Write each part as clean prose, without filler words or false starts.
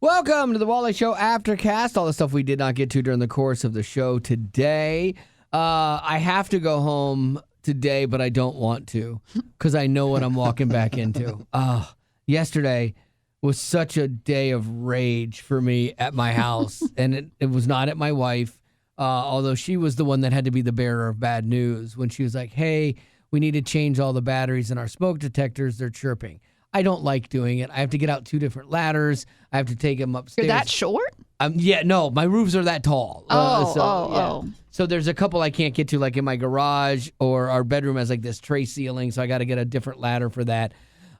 Welcome to the Wally Show Aftercast. All the stuff we did not get to during the course of the show today. I have to go home today, but I don't want to because I know what I'm walking back into. Yesterday was such a day of rage for me at my house, and it was not at my wife, although she was the one that had to be the bearer of bad news when she was like, hey, we need to change all the batteries in our smoke detectors. They're chirping. I don't like doing it. I have to get out 2 different ladders. I have to take them upstairs. You're that short? Yeah, no, my roofs are that tall. So there's a couple I can't get to, like in my garage, or our bedroom has like this tray ceiling, so I got to get a different ladder for that.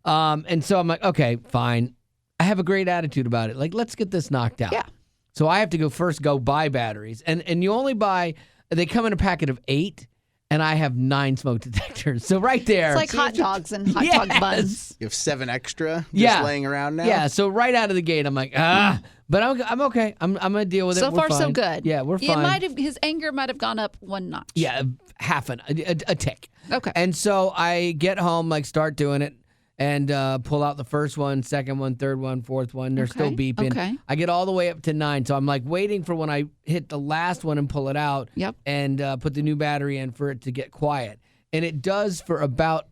And so I'm like, okay, fine. I have a great attitude about it. Like, let's get this knocked out. Yeah. So I have to go buy batteries. And you only buy, they come in a packet of 8. And I have 9 smoke detectors. So right there. It's like hot dogs and hot dog buns. You have 7 extra just laying around now? Yeah, so right out of the gate, I'm like, But I'm okay. I'm going to deal with it. So we're far, fine. so good. Yeah, we're fine. His anger might have gone up 1 notch. Yeah, a tick. Okay. And so I get home, like start doing it, and pull out the first one, second one, third one, fourth one. They're still beeping. Okay. I get all the way up to 9. So I'm like waiting for when I hit the last one and pull it out. Yep. And put the new battery in for it to get quiet. And it does for about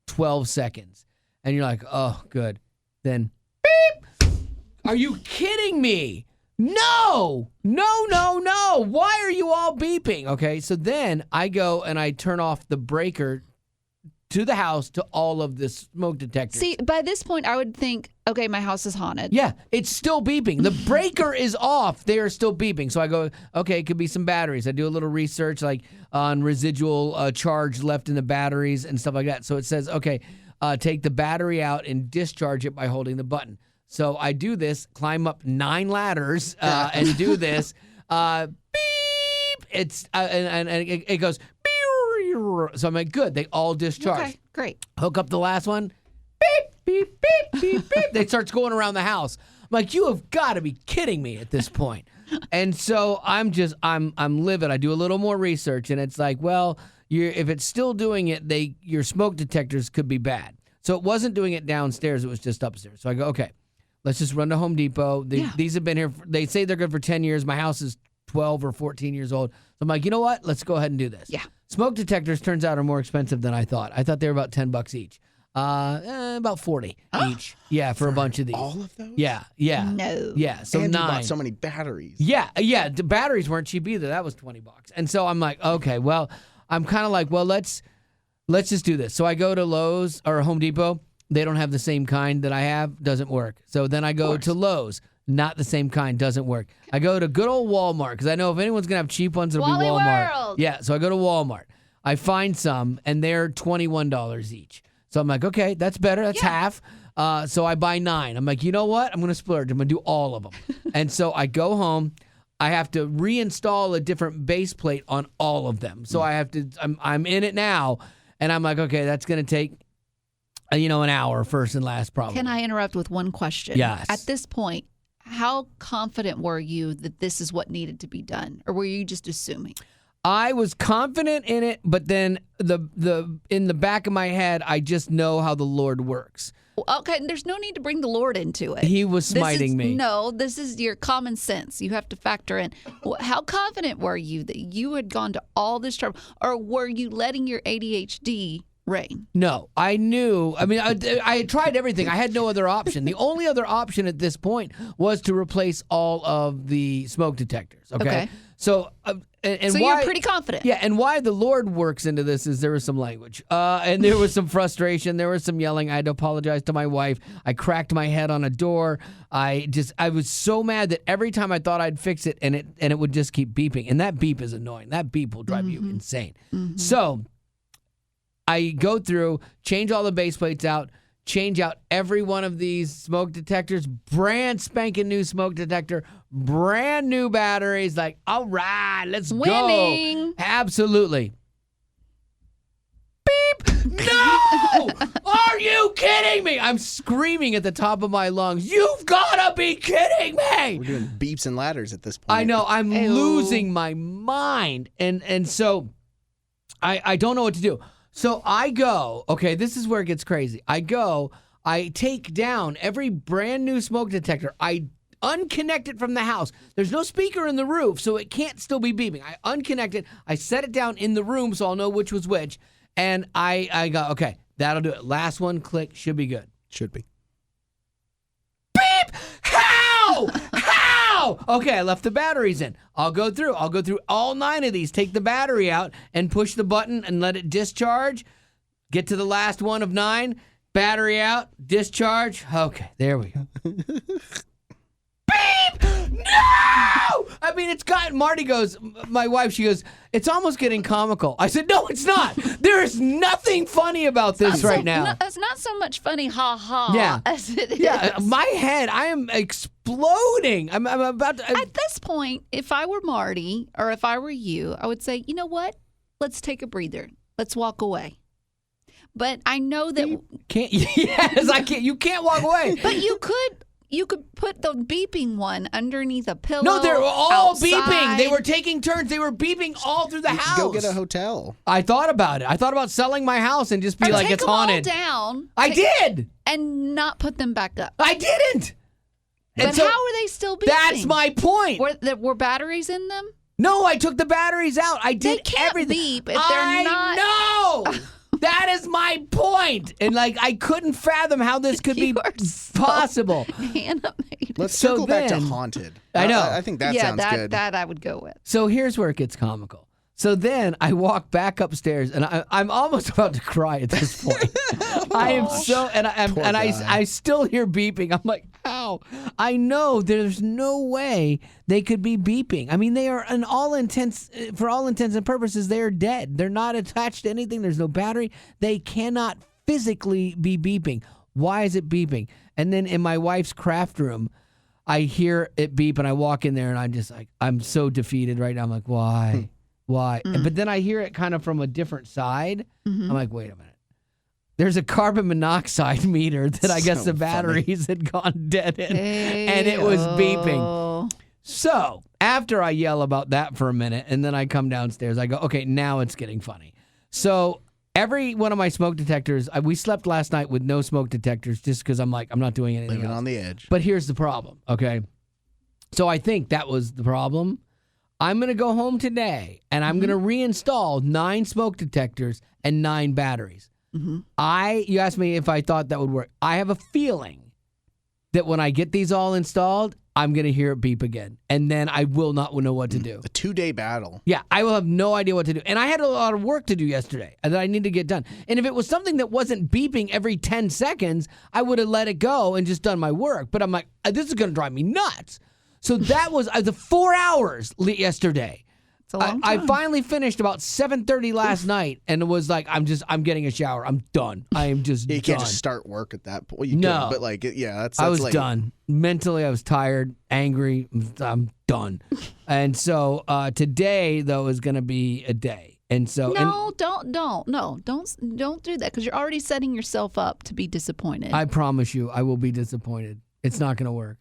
12 seconds. And you're like, oh, good. Then, beep! Are you kidding me? No! Why are you all beeping? Okay, so then I go and I turn off the breaker to the house to all of the smoke detectors. See, by this point, I would think, okay, my house is haunted. Yeah, it's still beeping. The breaker is off. They are still beeping. So I go, okay, it could be some batteries. I do a little research like on residual charge left in the batteries and stuff like that. So it says, okay, take the battery out and discharge it by holding the button. So I do this, climb up 9 ladders and do this. Beep! It's and it goes beep. So I'm like, good. They all discharge. Okay, great. Hook up the last one. Beep, beep, beep, beep, beep. They starts going around the house. I'm like, you have got to be kidding me at this point. And so I'm livid. I do a little more research, and it's like, well, if it's still doing it, your smoke detectors could be bad. So it wasn't doing it downstairs. It was just upstairs. So I go, okay, let's just run to Home Depot. These have been here. They say they're good for 10 years. My house is 12 or 14 years old. So I'm like, you know what? Let's go ahead and do this. Yeah. Smoke detectors, turns out, are more expensive than I thought. I thought they were about $10 each. About 40 each. Yeah, for a bunch of these. All of those? Yeah. No. Yeah, so and 9. you bought so many batteries. Yeah. The batteries weren't cheap either. That was $20. And so I'm like, okay, well, I'm kind of like, well, let's just do this. So I go to Lowe's or Home Depot. They don't have the same kind that I have. Doesn't work. So then I go to Lowe's. Not the same kind. Doesn't work. I go to good old Walmart because I know if anyone's going to have cheap ones, it'll Wally be Walmart. World. Yeah, so I go to Walmart. I find some, and they're $21 each. So I'm like, okay, that's better. That's half. So I buy 9. I'm like, you know what? I'm going to splurge. I'm going to do all of them. And so I go home. I have to reinstall a different base plate on all of them. So I have to, I'm in it now. And I'm like, okay, that's going to take, an hour first and last probably. Can I interrupt with one question? Yes. At this point, how confident were you that this is what needed to be done? Or were you just assuming? I was confident in it, but then in the back of my head, I just know how the Lord works. Okay, there's no need to bring the Lord into it. He was smiting me. No, this is your common sense. You have to factor in. How confident were you that you had gone to all this trouble? Or were you letting your ADHD reign? No, I knew. I mean, I had tried everything. I had no other option. The only other option at this point was to replace all of the smoke detectors. Okay. So, and so why, you're pretty confident. Yeah, and why the Lord works into this is there was some language, and there was some frustration, there was some yelling. I had to apologize to my wife. I cracked my head on a door. I was so mad that every time I thought I'd fix it, and it would just keep beeping, and that beep is annoying. That beep will drive you insane. So I go through, change all the base plates out, change out every one of these smoke detectors, brand spanking new smoke detector, brand new batteries. Like, all right, let's Winning. go. Absolutely. Beep! No! Are you kidding me? I'm screaming at the top of my lungs. You've got to be kidding me! We're doing beeps and ladders at this point. I know. I'm losing my mind. And so I don't know what to do. So I go, okay, this is where it gets crazy. I take down every brand new smoke detector. I unconnect it from the house. There's no speaker in the roof, so it can't still be beeping. I unconnect it. I set it down in the room so I'll know which was which. And I go, okay, that'll do it. Last one, click, should be good. Should be. Beep! How? How? Okay, I left the batteries in. I'll go through all 9 of these, take the battery out, and push the button and let it discharge. Get to the last one of 9. Battery out, discharge. Okay, there we go. Beep! No! I mean, it's got, Marty goes, my wife, she goes, it's almost getting comical. I said, no, it's not. There is nothing funny about this right now. No, it's not so much funny, as it is. Yeah, my head, I am exploding. I'm about to. At this point, if I were Marty or if I were you, I would say, you know what? Let's take a breather. Let's walk away. But I know that I can't. You can't walk away. But you could put the beeping one underneath a pillow. No, they're all outside. beeping. They were taking turns. They were beeping all through the house. Go get a hotel. I thought about it. I thought about selling my house and just be Or like, take it's them all haunted. down. I did. And not put them back up. I didn't. But And so how are they still beeping? That's my point. Were batteries in them? No, I took the batteries out. I did They can't everything. beep if they're not. I know. That is my point. And like, I couldn't fathom how this could be You are so possible. Animated. Let's So circle back to then- haunted. I know. I think that sounds good. That I would go with. So here's where it gets comical. So then I walk back upstairs, and I'm almost about to cry at this point. I am so, and I still hear beeping. I'm like, how? I know there's no way they could be beeping. I mean, they are for all intents and purposes, they are dead. They're not attached to anything. There's no battery. They cannot physically be beeping. Why is it beeping? And then in my wife's craft room, I hear it beep, and I walk in there, and I'm just like, I'm so defeated right now. I'm like, why? Why? But then I hear it kind of from a different side. I'm like, wait a minute. There's a carbon monoxide meter that I guess So the batteries had gone dead in, and it was beeping. So after I yell about that for a minute, and then I come downstairs, I go, okay, now it's getting funny. So every one of my smoke detectors, we slept last night with no smoke detectors just because I'm like, I'm not doing anything Living else. on the edge. But here's the problem, okay? So I think that was the problem. I'm going to go home today, and I'm going to reinstall 9 smoke detectors and 9 batteries. You asked me if I thought that would work. I have a feeling that when I get these all installed, I'm going to hear it beep again, and then I will not know what to do. A 2-day battle. Yeah, I will have no idea what to do. And I had a lot of work to do yesterday that I need to get done. And if it was something that wasn't beeping every 10 seconds, I would have let it go and just done my work. But I'm like, this is going to drive me nuts. So that was the 4 hours yesterday. It's a long time. I finally finished about 7:30 last night, and it was like, I'm getting a shower. I'm done. I am just You done. can't just start work at that point. Well, you No. could, but like, yeah, that's I was late. done. Mentally, I was tired, angry. I'm done. And so today, though, is going to be a day. And so don't do that because you're already setting yourself up to be disappointed. I promise you, I will be disappointed. It's not going to work.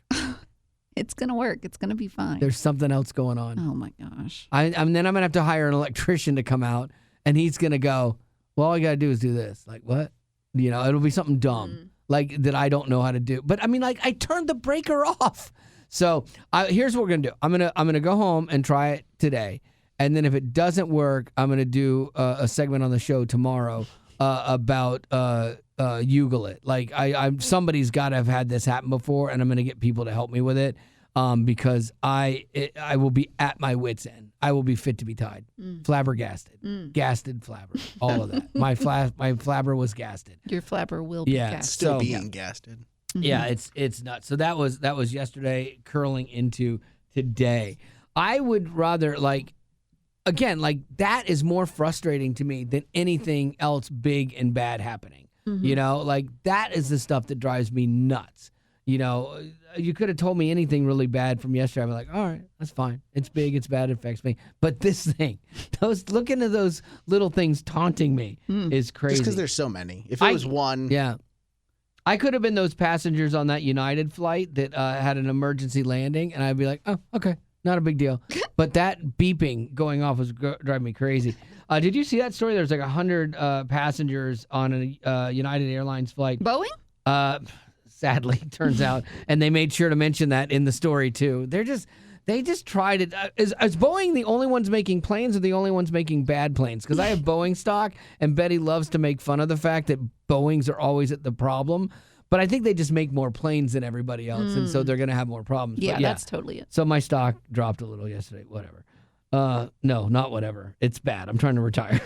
It's gonna work. It's gonna be fine. There's something else going on. Oh my gosh. Then I'm going to have to hire an electrician to come out, and he's going to go, well, all you got to do is do this. Like, what? You know, it'll be something dumb, like that I don't know how to do. But I mean, like, I turned the breaker off. So here's what we're going to do. I'm going to go home and try it today. And then if it doesn't work, I'm going to do a segment on the show tomorrow about Google it. Like, somebody's got to have had this happen before, and I'm going to get people to help me with it. Because I will be at my wit's end. I will be fit to be tied, flabbergasted, gasted flabber, all of that. My flabber was gasted. Your flabber will be gasted. Still being gasted. Yeah, it's nuts. So that was yesterday, curling into today. I would rather again, that is more frustrating to me than anything else big and bad happening. You know, like that is the stuff that drives me nuts. You know, you could have told me anything really bad from yesterday. I'm like, all right, that's fine. It's big, it's bad, it affects me. But this thing, looking at those little things taunting me is crazy. Just because there's so many. If it was one. Yeah. I could have been those passengers on that United flight that had an emergency landing, and I'd be like, oh, okay, not a big deal. But that beeping going off was driving me crazy. Did you see that story? There's like 100 passengers on a United Airlines flight. Boeing? sadly, turns out. And they made sure to mention that in the story, too. They just tried it. Is Boeing the only ones making planes or the only ones making bad planes? Because I have Boeing stock, and Betty loves to make fun of the fact that Boeings are always at the problem. But I think they just make more planes than everybody else, and so they're going to have more problems. Yeah, But that's totally it. So my stock dropped a little yesterday. Whatever. No, not whatever. It's bad. I'm trying to retire.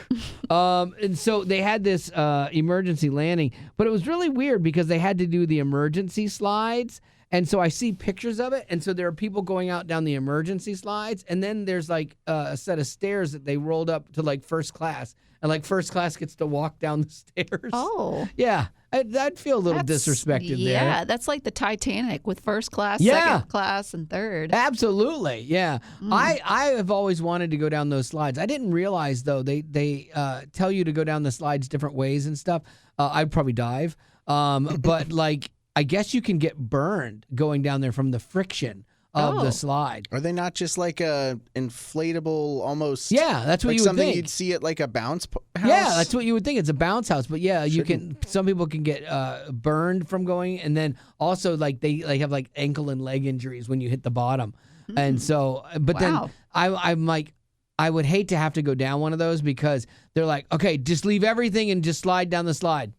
And so they had this emergency landing, but it was really weird because they had to do the emergency slides. And so I see pictures of it. And so there are people going out down the emergency slides. And then there's like a set of stairs that they rolled up to like first class. And like first class gets to walk down the stairs. Oh. Yeah. I'd feel a little disrespected there. Yeah, that's like the Titanic with first class, Yeah. second class, and third. Absolutely, yeah. I have always wanted to go down those slides. I didn't realize though they tell you to go down the slides different ways and stuff. I'd probably dive, but like I guess you can get burned going down there from the friction of the slide. Are they not just like a inflatable almost? Yeah, that's what like you would something think. you'd see at like a bounce house? Yeah, that's what you would think. It's a bounce house, but yeah, you can. Some people can get burned from going, and then also like they have like ankle and leg injuries when you hit the bottom, and so. But then I'm like, I would hate to have to go down one of those because they're like, okay, just leave everything and just slide down the slide.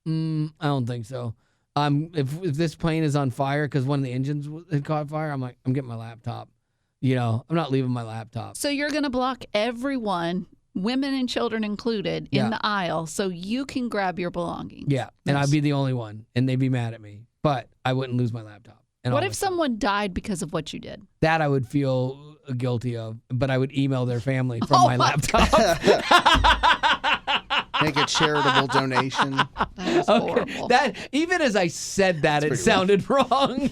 I don't think so. If this plane is on fire because one of the engines had caught fire, I'm like, I'm getting my laptop. You know, I'm not leaving my laptop. So you're going to block everyone, women and children included, in the aisle so you can grab your belongings. Yeah, and I'd be the only one, and they'd be mad at me, but I wouldn't lose my laptop. And What if someone died because of what you did? That I would feel guilty of, but I would email their family from my laptop. Make a charitable donation. That was horrible. That even as I said that, it sounded wrong.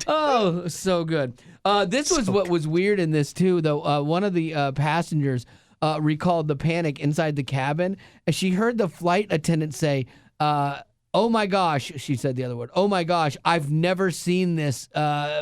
Oh, so good. This was what was weird in this too, though. One of the passengers recalled the panic inside the cabin, as she heard the flight attendant say, "Oh my gosh," she said the other word. "Oh my gosh, I've never seen this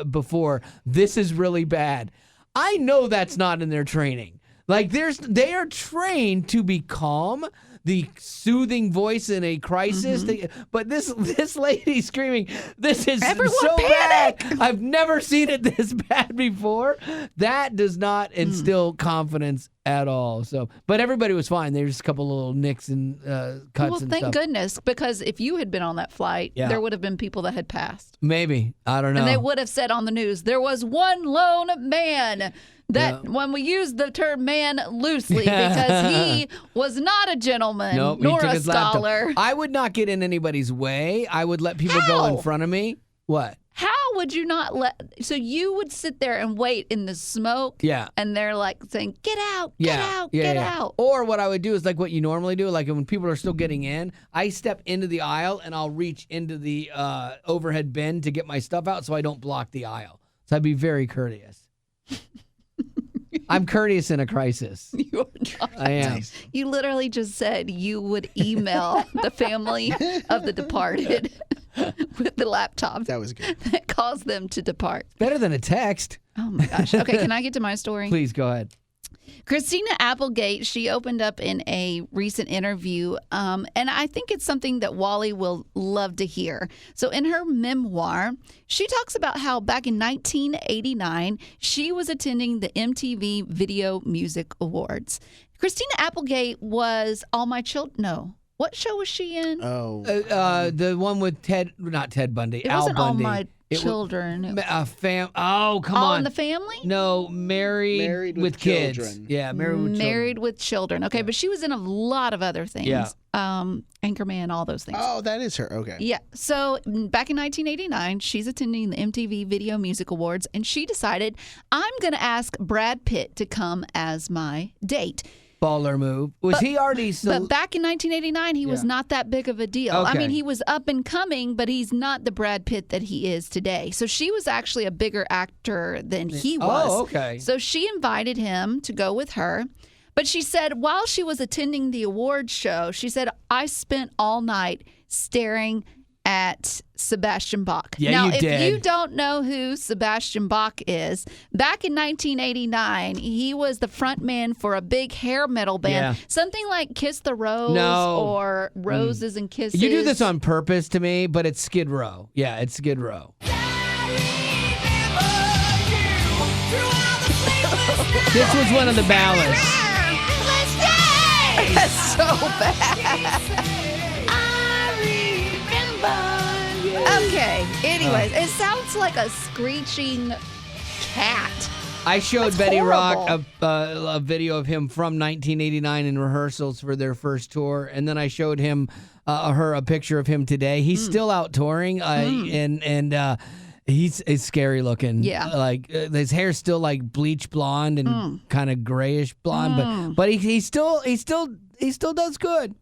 before. This is really bad." I know that's not in their training. Like they are trained to be calm, the soothing voice in a crisis. But this lady screaming, "This is Everyone so panic!" bad! I've never seen it this bad before." That does not instill confidence at all. So, but everybody was fine. There was just a couple little nicks and cuts Well, and thank stuff. goodness, because if you had been on that flight, there would have been people that had passed. Maybe, I don't know. And they would have said on the news, there was one lone man. That when we use the term man loosely, because he was not a gentleman nor he took a his laptop. scholar. I would not get in anybody's way. I would let people go in front of me. What? How would you not let? So you would sit there and wait in the smoke. Yeah. And they're like saying, "Get out, get out, get out." Or what I would do is like what you normally do, like when people are still getting in, I step into the aisle and I'll reach into the overhead bin to get my stuff out so I don't block the aisle. So I'd be very courteous. I'm courteous in a crisis. You're not. I am. You literally just said you would email the family of the departed with the laptop That was good. that caused them to depart. Better than a text. Oh my gosh. Okay, can I get to my story? Please go ahead. Christina Applegate, she opened up in a recent interview, and I think it's something that Wally will love to hear. So in her memoir, she talks about how back in 1989, she was attending the MTV Video Music Awards. Christina Applegate was All My Children. No. What show was she in? Oh. The one with not Ted Bundy, It Al wasn't All Bundy. My Children. Oh, come All on. in the Family? No, married with kids. Children. Yeah, married with children. Married with Children. Okay, but she was in a lot of other things. Yeah. Anchorman, all those things. Oh, that is her. Okay. Yeah. So back in 1989, she's attending the MTV Video Music Awards, and she decided, I'm going to ask Brad Pitt to come as my date. Baller move. Was he already But back in 1989, he was not that big of a deal. I Okay. mean, he was up and coming, but he's not the Brad Pitt that he is today. So she was actually a bigger actor than he was. Oh, okay. So she invited him to go with her. But she said while she was attending the awards show, she said, I spent all night staring at Sebastian Bach. Yeah, now, you if did. you don't know who Sebastian Bach is, back in 1989, he was the frontman for a big hair metal band, something like Kiss the Rose or Roses and Kisses. You do this on purpose to me, but it's Skid Row. Yeah, it's Skid Row. This was one of the ballads. That's so bad. Okay. Anyways, it sounds like a screeching cat. I showed That's Betty horrible. Rock a video of him from 1989 in rehearsals for their first tour, and then I showed her a picture of him today. He's still out touring, and he's scary looking. Yeah. Like his hair's still like bleach blonde and kind of grayish blonde, but he still does good.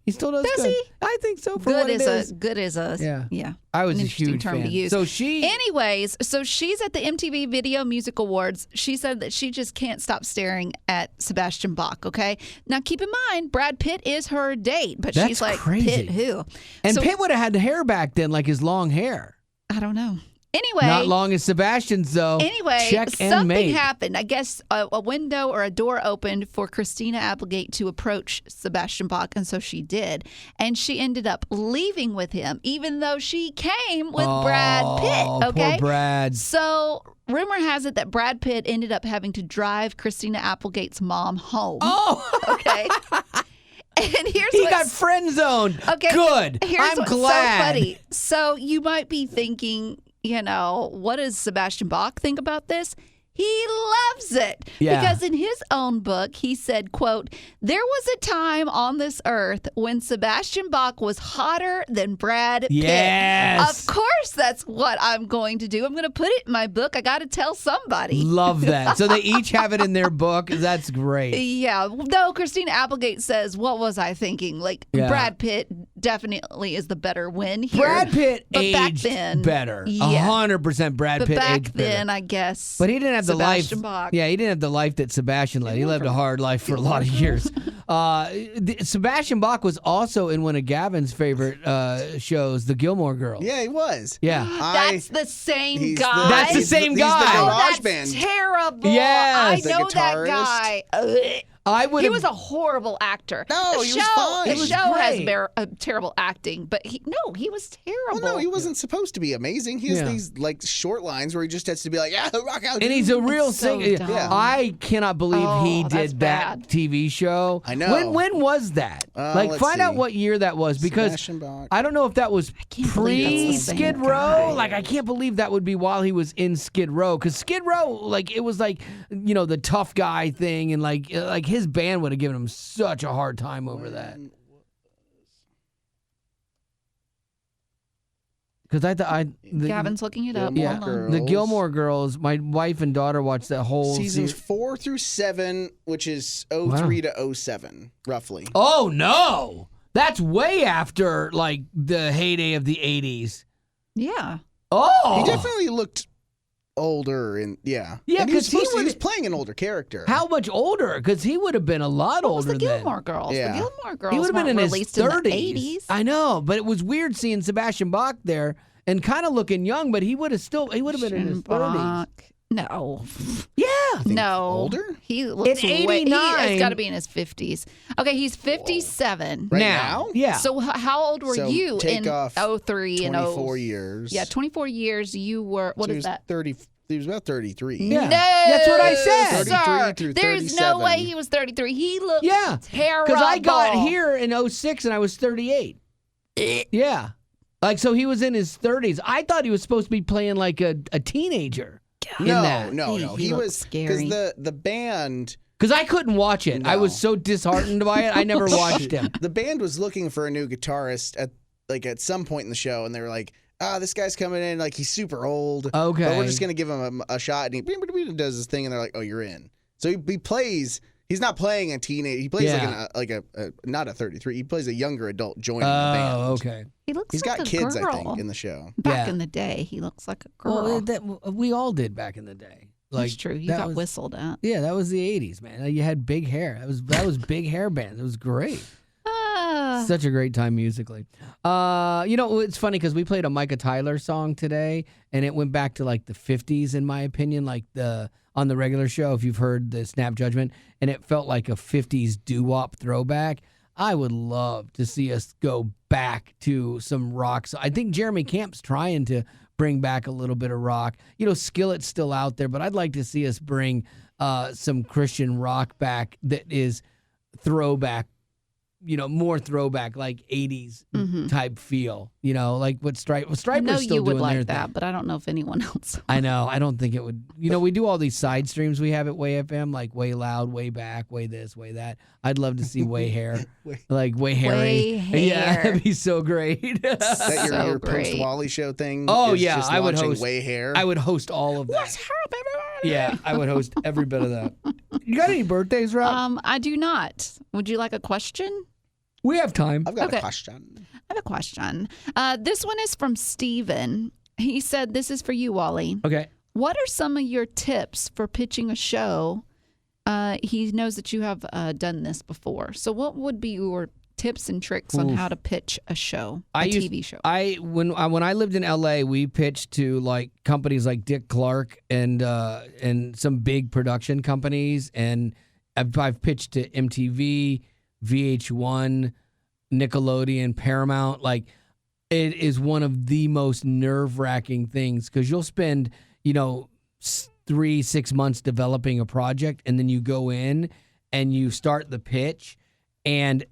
He still does good. Does he? I think so. For what it is. Good as a Yeah. I was an a interesting huge term fan. to use. So she. Anyways, so she's at the MTV Video Music Awards. She said that she just can't stop staring at Sebastian Bach. Okay, now keep in mind Brad Pitt is her date, but That's she's like, crazy. Pitt who? And So- Pitt would have had the hair back then, like his long hair. I don't know. Anyway, Not long as Sebastian's, though. Anyway, Check and something mate. happened. I guess a window or a door opened for Christina Applegate to approach Sebastian Bach, and so she did. And she ended up leaving with him, even though she came with Brad Pitt. Okay, Poor Brad. So rumor has it that Brad Pitt ended up having to drive Christina Applegate's mom home. Oh, Okay. And here's he what's got friend zoned. Okay, Good. Here's I'm what's glad. so funny. So you might be thinking, what does Sebastian Bach think about this? He loves it. Yeah. Because in his own book, he said, quote, there was a time on this earth when Sebastian Bach was hotter than Brad Pitt. Yes. Of course, that's what I'm going to do. I'm going to put it in my book. I got to tell somebody. Love that. So they each have it in their book. That's great. Yeah. Though Christina Applegate says, what was I thinking? Like, Yeah. Brad Pitt definitely is the better win here. Brad Pitt But aged back then, better. yeah. 100% Brad But Pitt back aged better. then, I guess. But he didn't have the Sebastian life. Bach. Yeah, he didn't have the life that Sebastian led. He lived a hard life for a lot of years. Sebastian Bach was also in one of Gavin's favorite shows, The Gilmore Girls. Yeah, he was. Yeah. That's the same He's guy. That's the same he's guy. the Oh, garage that's band. terrible. Yes. I know The that guitarist. guy. I would He have. was a horrible actor. No, the he show, was fine. The He was show has great. terrible acting, but he was terrible. Well, no, he wasn't supposed to be amazing. He has Yeah. these like short lines where he just has to be like, yeah, rock out. And he's a real That's so singer. dumb. Yeah. I cannot believe he Oh, that's did that bad. TV show. I know. When was that? Let's Find out see. what year that was, because Sebastian Bach. I don't know if that was can't believe pre that's the same Skid Row. guy. Like, I can't believe that would be while he was in Skid Row, because Skid Row, like, it was like, the tough guy thing, and like his band would have given him such a hard time over that. Because Gavin's looking it up. Gilmore Hold on. the Girls. Gilmore Girls. My wife and daughter watched that whole Seasons series. 4 through 7, which is 03 to 07, roughly. Oh no, that's way after like the heyday of the '80s. Yeah. Oh, He definitely looked older, and yeah, Yeah, And he was 'cause he supposed to- he was would- playing an older character. how much older? Because he would have been a lot What was older the then. Gilmore Girls? Yeah. The Gilmore Girls He would have been weren't in his released 30s. in the 80s. I know, but it was weird seeing Sebastian Bach there and kind of looking young, but he would have been in his 30s. Bach. No. Yeah. No. older? He looks In way. 89. He's got to be in his 50s. Okay, he's 57. Right now. now? Yeah. So how old were So you take in off 03 and 24 years. Yeah, 24 years. You were. What So he is was that? 30. He was about 33. Yeah. No, That's what I said. 33 Sir, through there's no 37. way he was 33. He looked Yeah. terrible. Because I got here in 06 and I was 38. Yeah. Like, so he was in his 30s. I thought he was supposed to be playing like a teenager in that. No. He He looked was scary. the band. Because I couldn't watch it. I No. was so disheartened by it. I never watched him. The band was looking for a new guitarist at some point in the show, and they were like, this guy's coming in, like he's super old. Okay. But we're just gonna give him a shot, and he does his thing, and they're like, oh, you're in. So he plays. He's not playing a teenage. He plays Yeah. like a not a 33. He plays a younger adult joining the band. Oh, okay. He looks He's like got a kids, girl. I think, in the show. Back Yeah. in the day, he looks like a girl. Well, we all did back in the day. Like, That's true. You that got was- whistled at. Yeah, that was the 80s, man. You had big hair. That was big hair bands. It was great. Such a great time musically. It's funny because we played a Micah Tyler song today, and it went back to like the 50s, in my opinion, like on the regular show, if you've heard the Snap Judgment, and it felt like a 50s doo-wop throwback. I would love to see us go back to some rock. So I think Jeremy Camp's trying to bring back a little bit of rock. Skillet's still out there, but I'd like to see us bring some Christian rock back that is throwback, more throwback, like 80s type feel, like what Striper's still doing their thing. I know you would like that, but I don't know if anyone else would. I know. I don't think it would. We do all these side streams we have at Way FM, like Way Loud, Way Back, Way This, Way That. I'd love to see Way Hair, like Way Hairy. Way Hair. Yeah, that'd be so great. That your great. post-Wally show thing? Oh, is yeah. just I would launching host Way Hair? I would host all of that. What's up, everybody? Yeah, I would host every bit of that. You got any birthdays, Rob? I do not. Would you like a question? We have time. I've got Okay. a question. I have a question. This one is from Steven. He said, this is for you, Wally. Okay. What are some of your tips for pitching a show? He knows that you have done this before. So what would be your tips and tricks on how to pitch a show, TV show? When I lived in LA, we pitched to like companies like Dick Clark and some big production companies, and I've pitched to MTV, VH1, Nickelodeon, Paramount. Like, it is one of the most nerve-wracking things because you'll spend 3-6 months developing a project, and then you go in and you start the pitch, and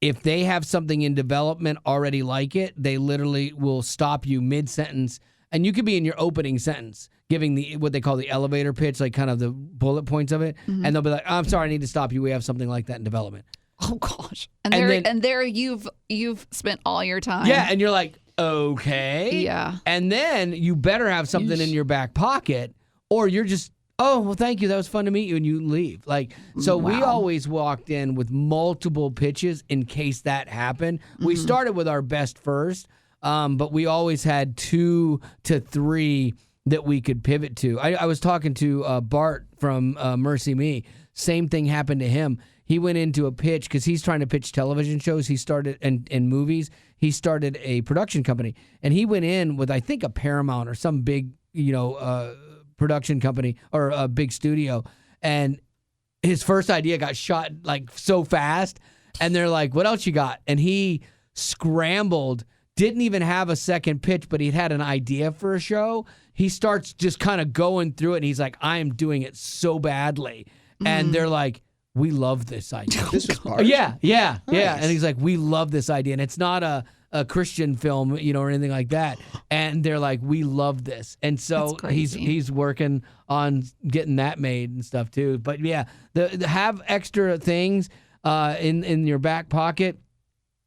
if they have something in development already like it, they literally will stop you mid-sentence, and you could be in your opening sentence giving what they call the elevator pitch, like kind of the bullet points of it, and they'll be like, I'm sorry, I need to stop you. We have something like that in development. Oh gosh! And there you've spent all your time. Yeah, and you're like, okay, Yeah. and then you better have something in your back pocket, or you're just, oh well, thank you, that was fun to meet you, and you leave. Like, so we always walked in with multiple pitches in case that happened. We started with our best first, but we always had 2 to 3 that we could pivot to. I was talking to Bart from Mercy Me. Same thing happened to him. He went into a pitch because he's trying to pitch television shows. He started in movies. He started a production company, and he went in with, I think, a Paramount or some big, production company or a big studio. And his first idea got shot like so fast, and they're like, "What else you got?" And he scrambled, didn't even have a second pitch, but he'd had an idea for a show. He starts just kind of going through it, and he's like, "I am doing it so badly," and they're like, "We love this idea." This was Bart? Yeah. Nice. And he's like, "We love this idea." And it's not a Christian film, or anything like that. And they're like, "We love this." And so he's working on getting that made and stuff too. But yeah, the have extra things in your back pocket,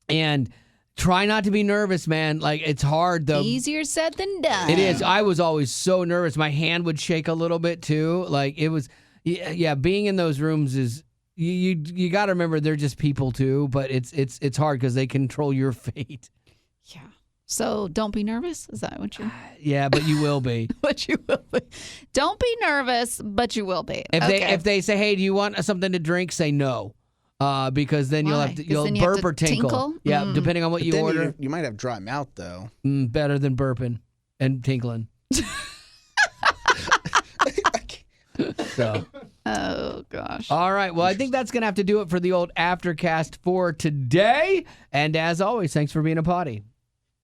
and try not to be nervous, man. Like, it's hard though. Easier said than done. It is. I was always so nervous. My hand would shake a little bit too. Like, it was, yeah, being in those rooms is, you got to remember they're just people too, but it's hard because they control your fate. Yeah. So don't be nervous. Is that what you're? Yeah, but you will be. But you will be. Don't be nervous, but you will be. If they say, "Hey, do you want something to drink?" Say no, because then Why? you'll Then you have burp to or tinkle. tinkle? Yeah, depending on what But you then order. you might have dry mouth, though. Better than burping and tinkling. So. Oh gosh. All right. Well, I think that's going to have to do it for the old Aftercast for today. And as always, thanks for being a potty.